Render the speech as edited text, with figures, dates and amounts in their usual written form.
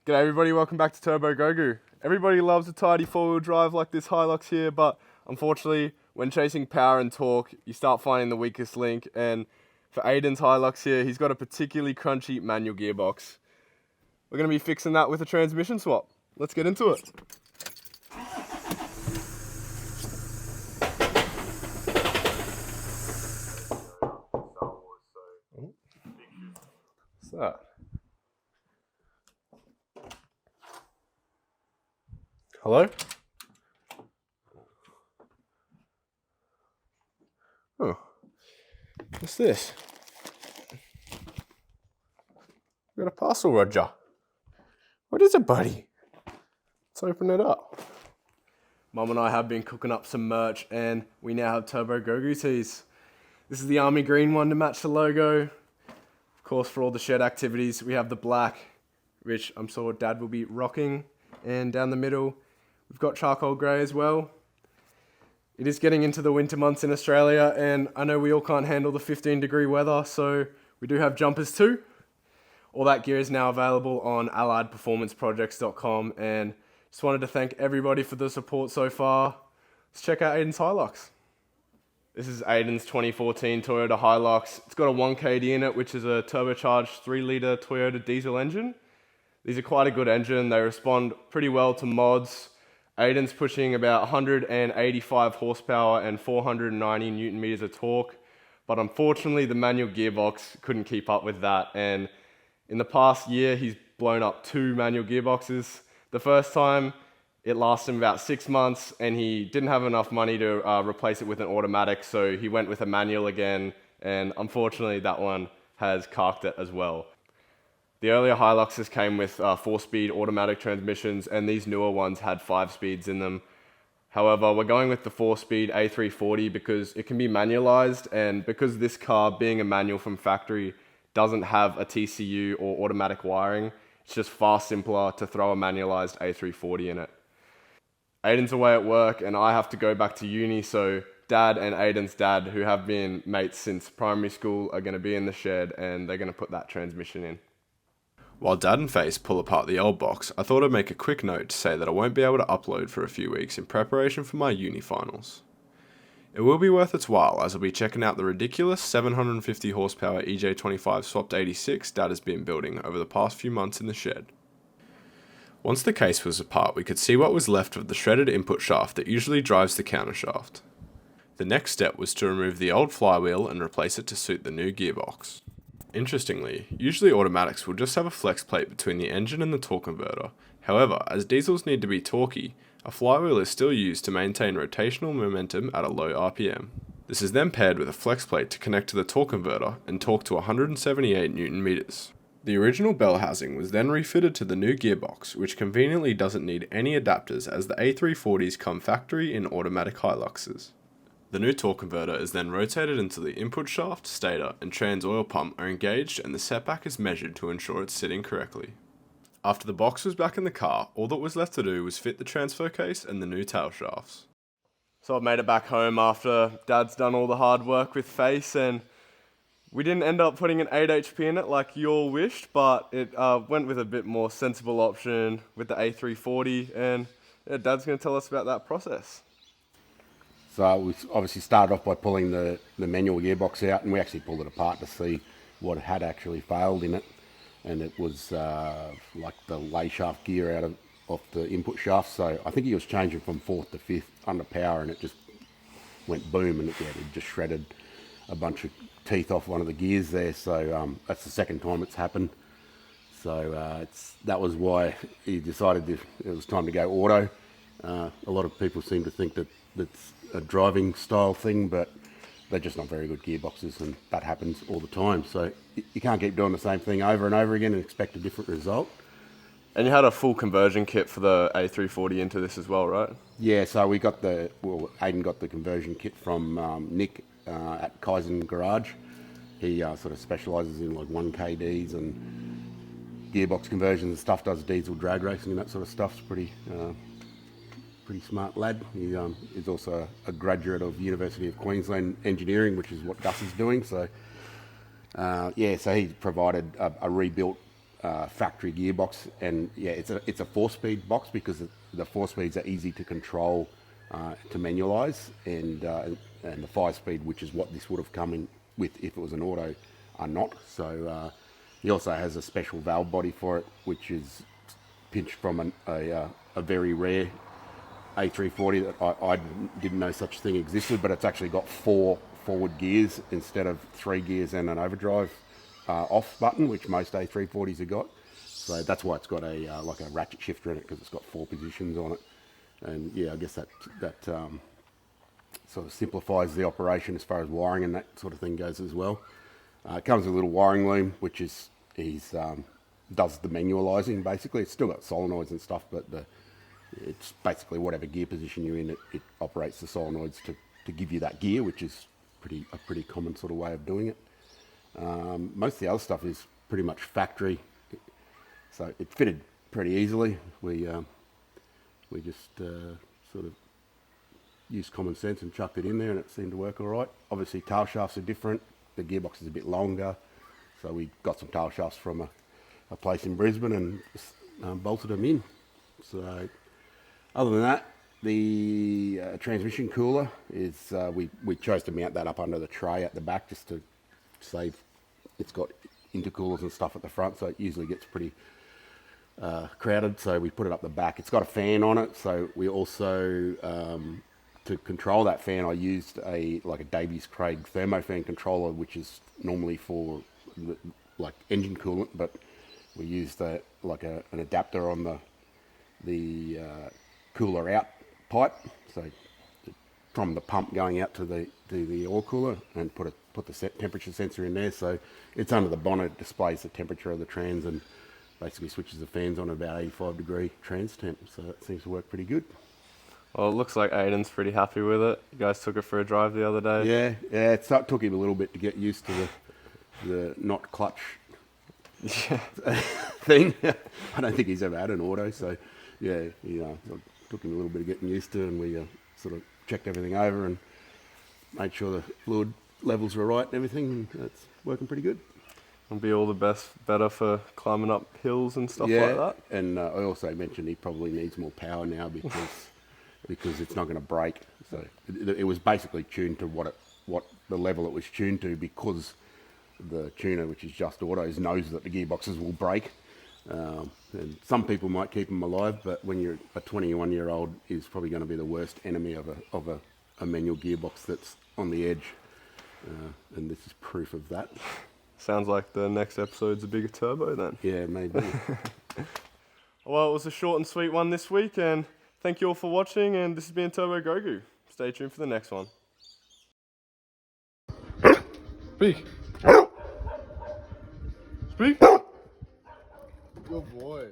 G'day everybody, welcome back to Turboyoda. Everybody loves a tidy four-wheel drive like this Hilux here, but unfortunately, when chasing power and torque, you start finding the weakest link, and for Aden's Hilux here, he's got a particularly crunchy manual gearbox. We're going to be fixing that with a transmission swap. Let's get into it. What's that? Hello? Oh, what's this? We got a parcel, Roger. What is it, buddy? Let's open it up. Mum and I have been cooking up some merch, and we now have Turboyoda tees. This is the army green one to match the logo. Of course, for all the shed activities, we have the black, which I'm sure Dad will be rocking. And down the middle, we've got charcoal grey as well. It is getting into the winter months in Australia, and I know we all can't handle the 15-degree weather, so we do have jumpers too. All that gear is now available on alliedperformanceprojects.com, and just wanted to thank everybody for the support so far. Let's check out Aden's Hilux. This is Aden's 2014 Toyota Hilux. It's got a 1KD in it, which is a turbocharged 3-litre Toyota diesel engine. These are quite a good engine. They respond pretty well to mods. Aden's pushing about 185 horsepower and 490 newton meters of torque, but unfortunately the manual gearbox couldn't keep up with that, and in the past year he's blown up 2 manual gearboxes. The first time it lasted him about 6 months, and he didn't have enough money to replace it with an automatic, so he went with a manual again, and unfortunately that one has carked it as well. The earlier Hiluxes came with 4-speed automatic transmissions, and these newer ones had 5 speeds in them. However, we're going with the 4-speed A340 because it can be manualized, and because this car, being a manual from factory, doesn't have a TCU or automatic wiring, it's just far simpler to throw a manualized A340 in it. Aden's away at work, and I have to go back to uni, so Dad and Aden's dad, who have been mates since primary school, are going to be in the shed, and they're going to put that transmission in. While Dad and Face pull apart the old box, I thought I'd make a quick note to say that I won't be able to upload for a few weeks in preparation for my uni finals. It will be worth its while, as I'll be checking out the ridiculous 750 horsepower EJ25 swapped 86 Dad has been building over the past few months in the shed. Once the case was apart, we could see what was left of the shredded input shaft that usually drives the countershaft. The next step was to remove the old flywheel and replace it to suit the new gearbox. Interestingly, usually automatics will just have a flex plate between the engine and the torque converter. However, as diesels need to be torquey, a flywheel is still used to maintain rotational momentum at a low RPM. This is then paired with a flex plate to connect to the torque converter and torque to 178 Newton meters. The original bell housing was then refitted to the new gearbox, which conveniently doesn't need any adapters as the A340s come factory in automatic Hiluxes. The new torque converter is then rotated until the input shaft, stator, and trans oil pump are engaged and the setback is measured to ensure it's sitting correctly. After the box was back in the car, all that was left to do was fit the transfer case and the new tail shafts. So I've made it back home after Dad's done all the hard work with Face, and we didn't end up putting an 8 HP in it like you all wished, but it went with a bit more sensible option with the A340, and Dad's going to tell us about that process. So we obviously started off by pulling the manual gearbox out, and we actually pulled it apart to see what had actually failed in it. And it was like the lay shaft gear off the input shaft. So I think he was changing from 4th to 5th under power, and it just went boom, and it just shredded a bunch of teeth off one of the gears there. So that's the second time it's happened. So that was why he decided it was time to go auto. A lot of people seem to think that that's a driving style thing, but they're just not very good gearboxes, and that happens all the time. So you can't keep doing the same thing over and over again and expect a different result. And you had a full conversion kit for the A340 into this as well, right? Yeah, so Aden got the conversion kit from Nick at Kaizen Garage. He sort of specialises in like 1KDs and gearbox conversions and stuff, does diesel drag racing and that sort of stuff. It's pretty smart lad. He is also a graduate of University of Queensland Engineering, which is what Gus is doing. So so he provided a rebuilt factory gearbox, and yeah, it's a 4-speed box because the 4 speeds are easy to control, to manualize, and the 5-speed, which is what this would have come in with if it was an auto, are not. So he also has a special valve body for it, which is pinched from a very rare A340 that I didn't know such thing existed, but it's actually got 4 forward gears instead of 3 gears and an overdrive off button, which most A340s have got. So that's why it's got a like a ratchet shifter in it, because it's got 4 positions on it. And yeah, I guess that sort of simplifies the operation as far as wiring and that sort of thing goes as well. It comes with a little wiring loom, which is does the manualizing basically. It's still got solenoids and stuff, but it's basically whatever gear position you're in, it operates the solenoids to give you that gear, which is a pretty common sort of way of doing it. Most of the other stuff is pretty much factory, so it fitted pretty easily. We just sort of used common sense and chucked it in there, and it seemed to work all right. Obviously, tail shafts are different. The gearbox is a bit longer, so we got some tail shafts from a place in Brisbane and bolted them in. So other than that, the transmission cooler is we chose to mount that up under the tray at the back just to save. It's got intercoolers and stuff at the front, so it usually gets pretty crowded, so we put it up the back. It's got a fan on it, so we also to control that fan, I used a Davies Craig thermofan controller, which is normally for like engine coolant, but we used an adapter on the cooler out pipe, so from the pump going out to the oil cooler, and put the temperature sensor in there, so it's under the bonnet. It displays the temperature of the trans and basically switches the fans on about 85-degree trans temp, so that seems to work pretty good. Well, it looks like Aden's pretty happy with it. You guys took it for a drive the other day. Yeah, it took him a little bit to get used to the not clutch thing. I don't think he's ever had an auto, so yeah, it took him a little bit of getting used to, and we sort of checked everything over and made sure the fluid levels were right and everything, and it's working pretty good. It'll be all the better for climbing up hills and stuff like that. And I also mentioned he probably needs more power now because it's not going to break. So it was basically tuned to what the level it was tuned to, because the tuner, which is Just Autos, knows that the gearboxes will break. And some people might keep them alive, but when you're a 21-year-old, is probably going to be the worst enemy of a manual gearbox that's on the edge. And this is proof of that. Sounds like the next episode's a bigger turbo then. Yeah, maybe. Well, it was a short and sweet one this week, and thank you all for watching, and this has been Turbo Grogu. Stay tuned for the next one. Speak. Speak. Good boy.